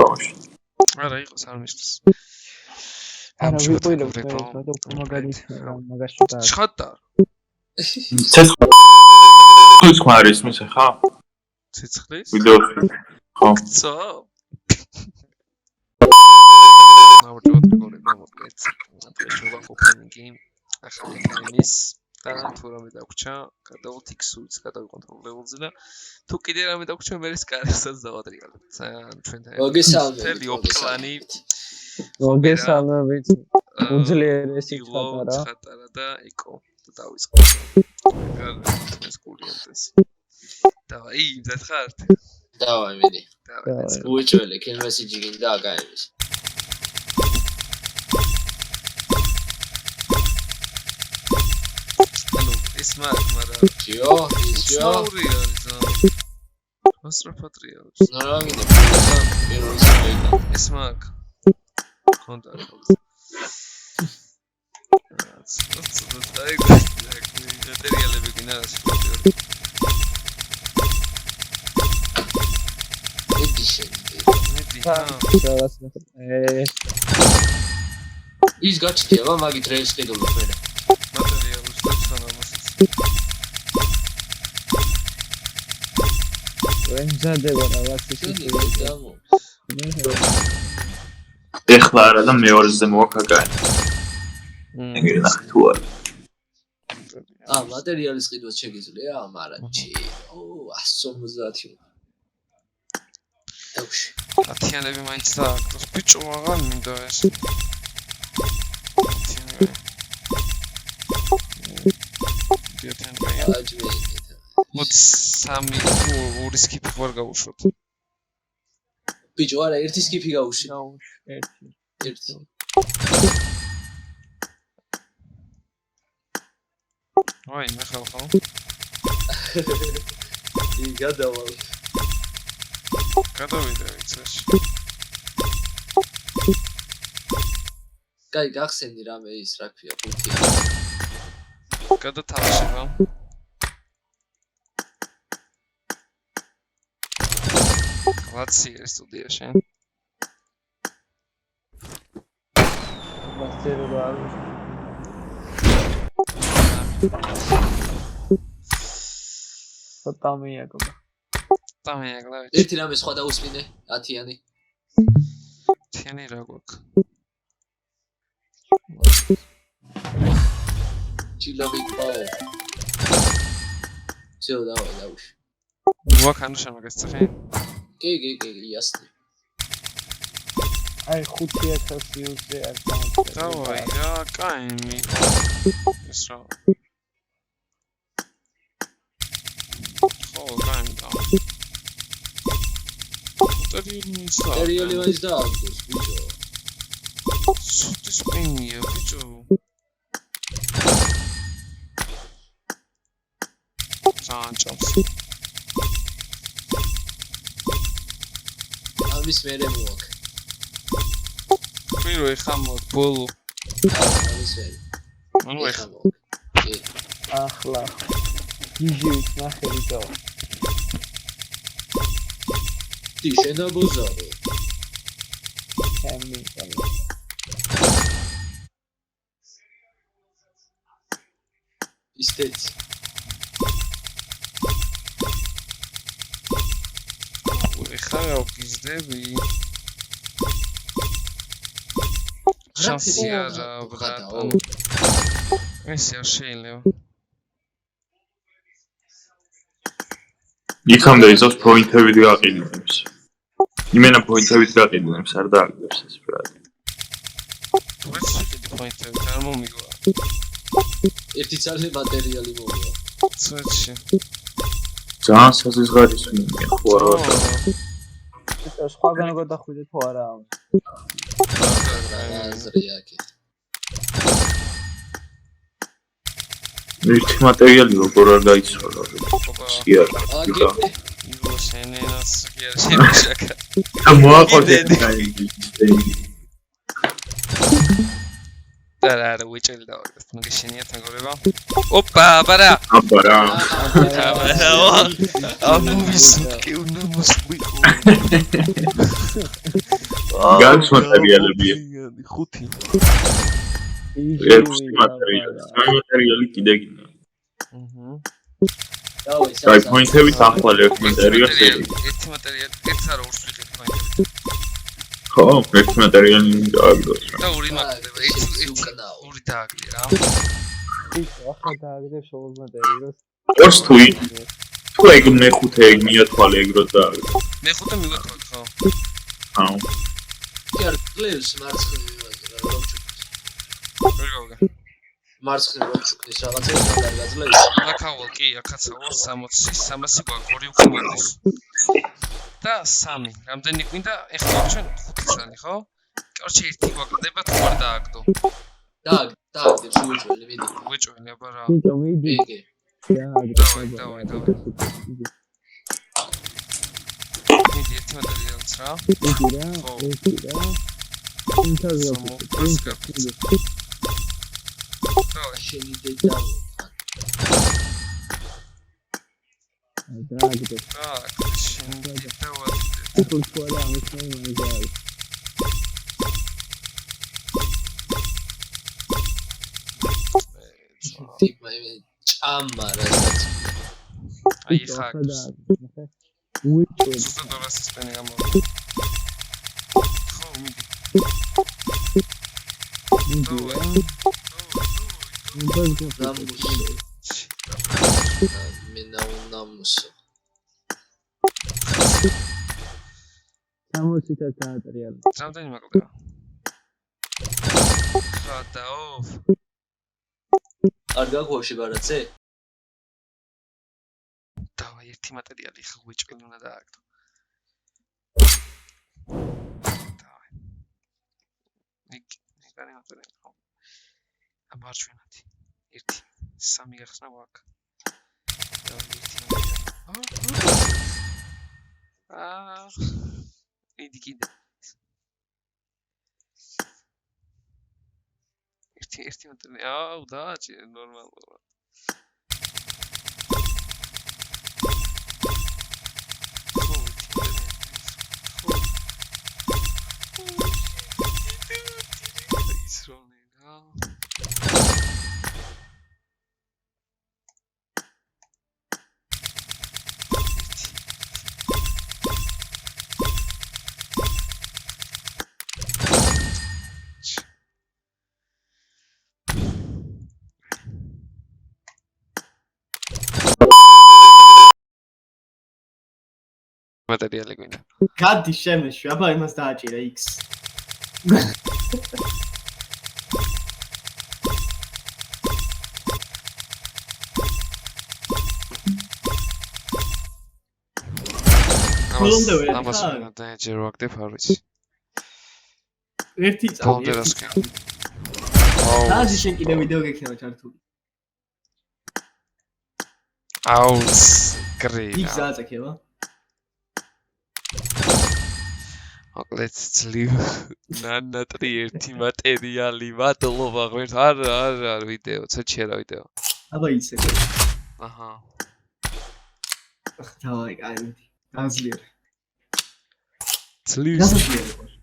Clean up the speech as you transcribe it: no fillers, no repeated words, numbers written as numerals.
თამაში. არა იყოს არ მისლის. არა ვიყიდე და მაგარი მაგაში და ჩხატა. ცეცხლის ხმა არის მისე ხა? ცეცხლის? ვიდეოში. ხო. ცო. ნაუჯოთ გორება მოკლედ. ტრეშობა ოპენინგი. ახალი AKM-ის და თუ რამე დაგვრჩა, გადავალთ X-ს, გადავიკონტროლ level-ზე და თუ კიდე რამე დაგვრჩა, მე ეს კარიერსაც დავატრიალებთ. ჩვენთან. მოგესალმებით. მთელი ოპკლანი. მოგესალმებით. უძლიერესი ხატარა და ეკო და დავიწყო. ეს კურიენტეს. დავაი, იმდათ ხართ. დავაი მიდი. დავაი. უეჭველე კილმესიჯი გინდა AKM-ის. ეს მაგრამ ჯიო, ჯიო. მოსტრაფატრიალებს. ნორაგინე პირველი საერთოდ. ეს მაგ კონტაქტს. აი მატერიალები გინას. ის გაჩნია მაგით რეის ყიდულობ მე. მატერიალებს დაცანამას. ვენძადება რაღაც ისეთი გამო. ეხლა არა და მეორეზე მოვაქაკაი. ეგრე ნახე თუ არა. მატერიალის ყიდვას შეგიძლია, მაგრამ ო 150. დავში. ათიანები მაინც დააკროს ბიჭო აღარ მინდა ეს. მოც სამი ორი სკიპი ვარ გავუშვოთ. ბიჭო არა ერთი სკიპი გავუშვი. ერთი. აი მე ხალხო. ი გადავალ. გადავიდე ვიცაში. კაი გახსენდი რამე ის რა ქვია ხუთი. გადათავშება. კლასი სტუდიაში. მასტერობა სატამია გობა. ტამია გლავი. ერთი რამე სხვა დაუსმინე 10-იანი. 10-იანი რა გვაქვს? ჩილავით ბაო. ზეო დავუშვი. ვაკანო შემოგესწრე. კი, იასტი. აი 5000 იუზზე არ გამოწევს. დავაი რა, AKM. ეს რა. ხო, AKM და. მატერიალი მაინც დააგდოს, ბიჭო. ცუდი სპიინია, ბიჭო. სანჭავს. ამის მერე მოაქ. პირველი ხამოთ ბოლო. ამის მერე. ანუ ეხა. კი. ახლა. გიჟივით ნახე ბიჭო. დი შენაბოზარო. ჩემი. ისტეც. ეხა გავგიზდები. შანსია რა ბრატო. ეს არ შეიძლება. იქამდე იზოს პოინტებით გაყიდებს. იმენა პოინტებით გაყიდებს, არ დააგდებს ეს ბრატ. ეს ისეთი პოინტები არ მომიგვა. ერთი წალი მატერიალი მოვიდა. ცოტში. ძალიან საზღარის მინია ხო არა და. ეს სხვაგან გადახვიდე თუ არა? RAZER-ი. ერთი მატერიალი როგორ არ გაიცვალა. სია. იგო შენენას სია შენაშაკა. მოაყოდე აი. არა ვიჭელი დავაგდეთ მაგ შენია თანგორება. ოპა აბარა. აბარა. ამუვის კი უნდა მოსვიყო. Gans materiaლებია. 5. Ერთი მატერიალი. სამი მატერიალი კიდე გინდა. დავი Აი, პოინტები ახვალ ერთი მატერიალს ეგ. ერთი მატერიალი, ერთ არა ორს ვიღებ პოინტები. ხო, ერთი მატერიალი დააგდოს. და ორი მაქვს, ერთი უკანაო. ორი დააგდე რა. ახლა დააგდებ შოულ მატერიალს. ორს თუ ეგ მეხუთე ეგ მიათვალე ეგ რო დააგდო. მეხუთე მივეთვალე ხო? აუ. კი არ კლევს მარცხნივ მარცხნივ ჩუქნის რაღაცებს არ გაძლევს. აკავალ კი, აკაცავალ 60, 300 გვაქვს, ორი უკვე მოდის. და 3. რამდენი გვინდა? ეხლა ჩვენ 5 წელი, ხო? კორჩი ერთი გვაკლდება თუ არ დააგდო. დააგდებ შევიწველი, მიდი. ვეჭველი აბა რა. ბიჭო მიდი. იგი. დავай. მიდი ერთი მატერიალს რა. მიდი რა. ერთი რა. ინტერვიუ. შენი დედა. დააგდებ. შენი დედა ვარ. თულა ამის მაგარი. ტიპა ჭამა რასაც. აი ხა. უიჭო. სუსტადორას სპენი გამო. ხო მიდი. ნამუსო. სამოცით მატერიალი. რამდენი მაკლდება? ხადაო. არ გაგვაში ბარაცე? დავაი ერთი მატერიალი ხა ვეჭველი უნდა დააგდო. დავაი. ნიკარი მატერიალი ხო? ამარჩვენათი. 1 3 გახსნა გვაქვს. დავაი ერთი მატერიალი. იდი კიდე. ერთი მატერიალი. აუ დააჭირე ნორმალურად. მატერიალი გვინდა. გადი შემეშვი, აბა იმას დააჭირე X. ამას დაეჯერ ვაგდებ არ ვიცი. ერთი წავი. და შენ კიდე ვიდეო გექნება ჩართული. აუც კრეა. X აწექება. მოკლედ ძლივ ნანატრი ერთი მატერიალი მადლობა ღმერთ არა ვიდეო ცოტა რა ვიდეო აბა ისე აჰა დავაი კაი გააზიარეთ ძლივ გააზიარეთ